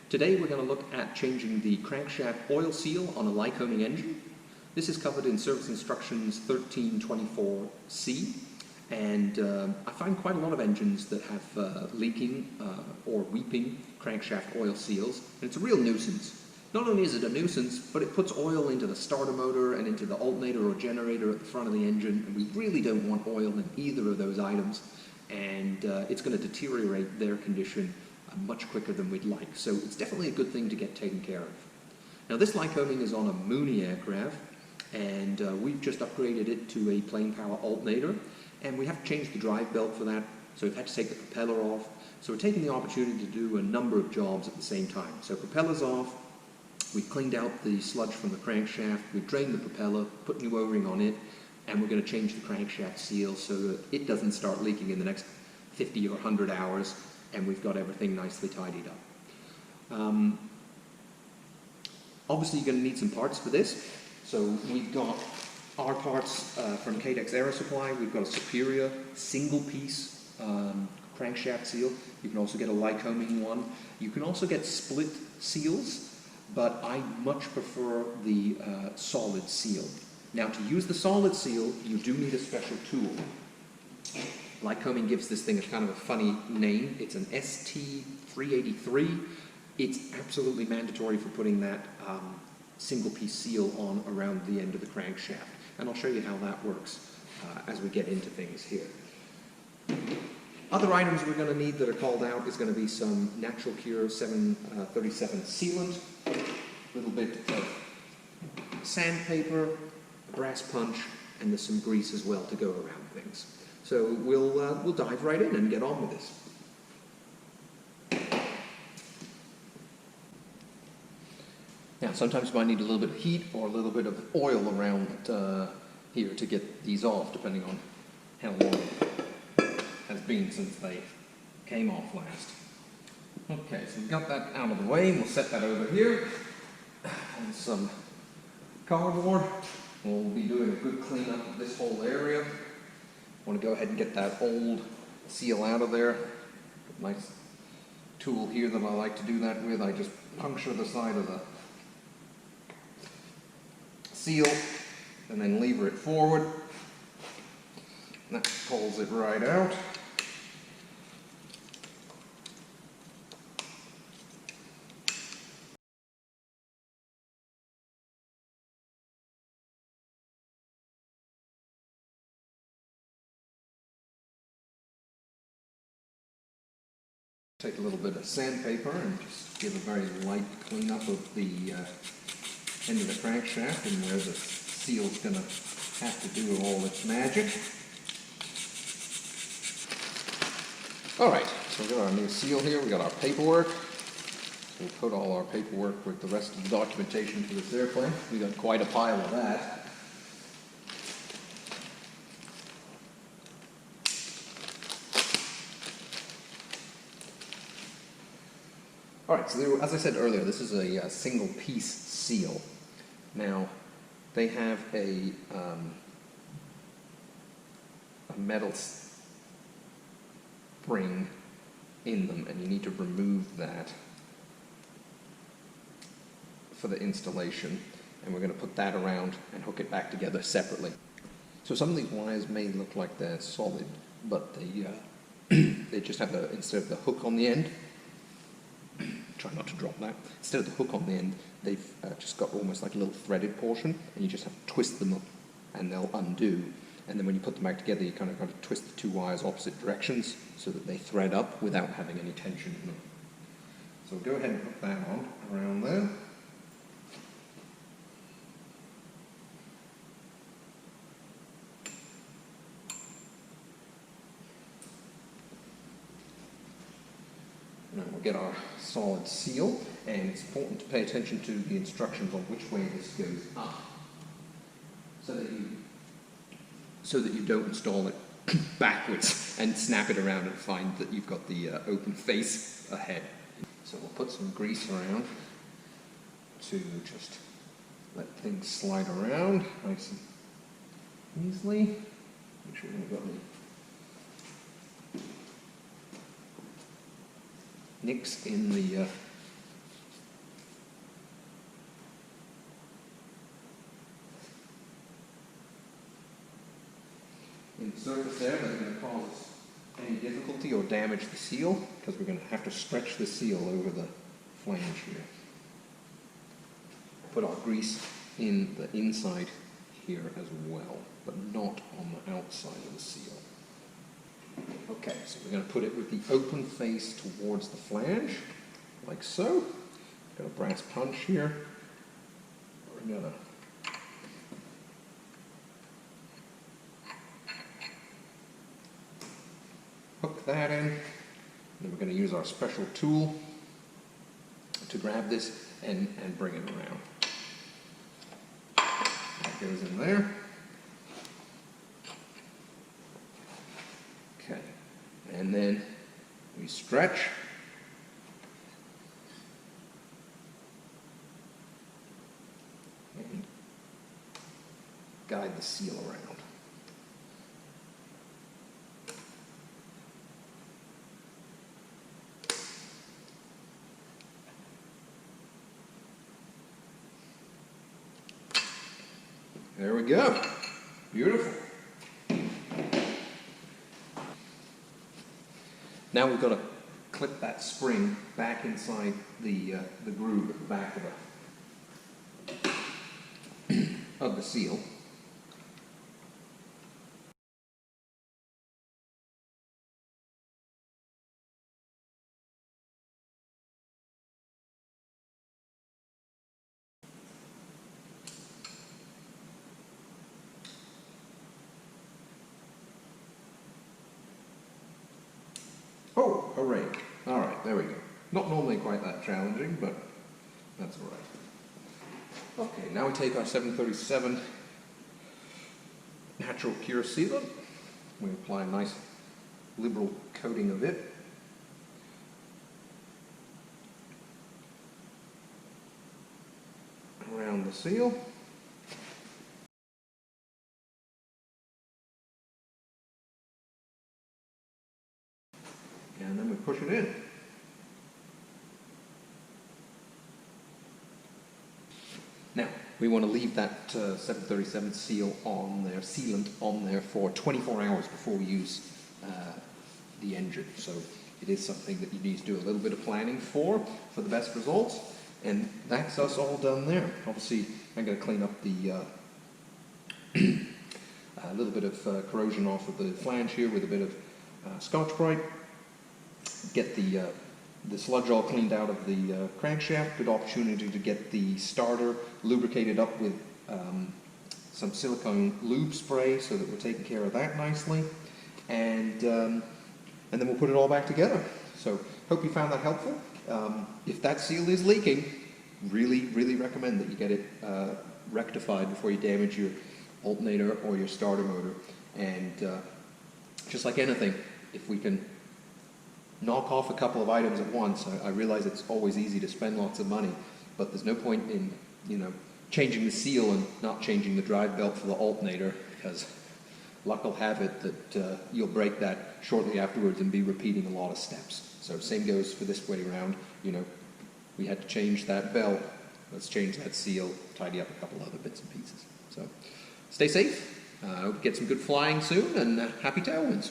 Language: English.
Today we're going to look at changing the crankshaft oil seal on a Lycoming engine. This is covered in Service Instructions 1324C, and I find quite a lot of engines that have leaking or weeping crankshaft oil seals, and it's a real nuisance. Not only is it a nuisance, but it puts oil into the starter motor and into the alternator or generator at the front of the engine, and we really don't want oil in either of those items, and it's going to deteriorate their condition much quicker than we'd like. So it's definitely a good thing to get taken care of. Now this Lycoming is on a Mooney aircraft, and we've just upgraded it to a plain power alternator, and we have to change the drive belt for that, so we've had to take the propeller off. So we're taking the opportunity to do a number of jobs at the same time. So propeller's off, we've cleaned out the sludge from the crankshaft, we've drained the propeller, put new O-ring on it, and we're going to change the crankshaft seal so that it doesn't start leaking in the next 50 or 100 hours, and we've got everything nicely tidied up. Obviously you're going to need some parts for this. So we've got our parts from Cadex Aero Supply. We've got a Superior single-piece crankshaft seal. You can also get a Lycoming one. You can also get split seals, but I much prefer the solid seal. Now, to use the solid seal, you do need a special tool. Lycoming gives this thing a kind of a funny name. It's an ST383. It's absolutely mandatory for putting that single-piece seal on around the end of the crankshaft. And I'll show you how that works as we get into things here. Other items we're going to need that are called out is going to be some Natural Cure 737 sealant, a little bit of sandpaper, a brass punch, and there's some grease as well to go around things. So we'll dive right in and get on with this. Now, sometimes you might need a little bit of heat or a little bit of oil around here to get these off, depending on how long it has been since they came off last. Okay, so we've got that out of the way, and we'll set that over here on some cardboard. We'll be doing a good cleanup of this whole area. I want to go ahead and get that old seal out of there. Nice tool here that I like to do that with. I just puncture the side of the seal and then lever it forward. That pulls it right out. Take a little bit of sandpaper and just give a very light cleanup of the end of the crankshaft and where the seal's going to have to do all its magic. Alright, so we've got our new seal here, we've got our paperwork. So we'll put all our paperwork with the rest of the documentation for this airplane. We've got quite a pile of that. Alright, so as I said earlier, this is a single-piece seal. Now, they have a metal spring in them, and you need to remove that for the installation. And we're going to put that around and hook it back together separately. So some of these wires may look like they're solid, but they just have instead of the hook on the end, try not to drop that. Instead of the hook on the end, they've just got almost like a little threaded portion, and you just have to twist them up and they'll undo. And then when you put them back together, you kind of got to twist the two wires opposite directions so that they thread up without having any tension in them. So go ahead and put that on around there. Now we'll get our solid seal, and it's important to pay attention to the instructions on which way this goes up, so that you don't install it backwards and snap it around and find that you've got the open face ahead. So we'll put some grease around to just let things slide around nice and easily. Make sure we haven't got any nicks in the surface there that are going to cause us any difficulty or damage the seal, because we're going to have to stretch the seal over the flange here. Put our grease in the inside here as well, but not on the outside of the seal. Okay, so we're going to put it with the open face towards the flange, like so. Got a brass punch here. We're going to hook that in, and then we're going to use our special tool to grab this and bring it around. That goes in there. Okay, and then we stretch. And guide the seal around. There we go. Beautiful. Now we've got to clip that spring back inside the groove at the back of the seal. Oh, hooray. All right, there we go. Not normally quite that challenging, but that's all right. Okay, now we take our 737 natural pure sealant. We apply a nice liberal coating of it. Around the seal. And then we push it in. Now, we want to leave that 737 seal on there, sealant on there for 24 hours before we use the engine. So it is something that you need to do a little bit of planning for the best results. And that's us all done there. Obviously, I'm going to clean up the a little bit of corrosion off of the flange here with a bit of Scotch-Brite. Get the sludge all cleaned out of the crankshaft. Good opportunity to get the starter lubricated up with some silicone lube spray so that we're taking care of that nicely. And then we'll put it all back together. So hope you found that helpful. If that seal is leaking, really recommend that you get it rectified before you damage your alternator or your starter motor. And just like anything, if we can knock off a couple of items at once, I realize it's always easy to spend lots of money, but there's no point in, changing the seal and not changing the drive belt for the alternator, because luck will have it that you'll break that shortly afterwards and be repeating a lot of steps. So same goes for this way around. We had to change that belt. Let's change that seal, tidy up a couple other bits and pieces. So stay safe. I hope you get some good flying soon, and happy tailwinds.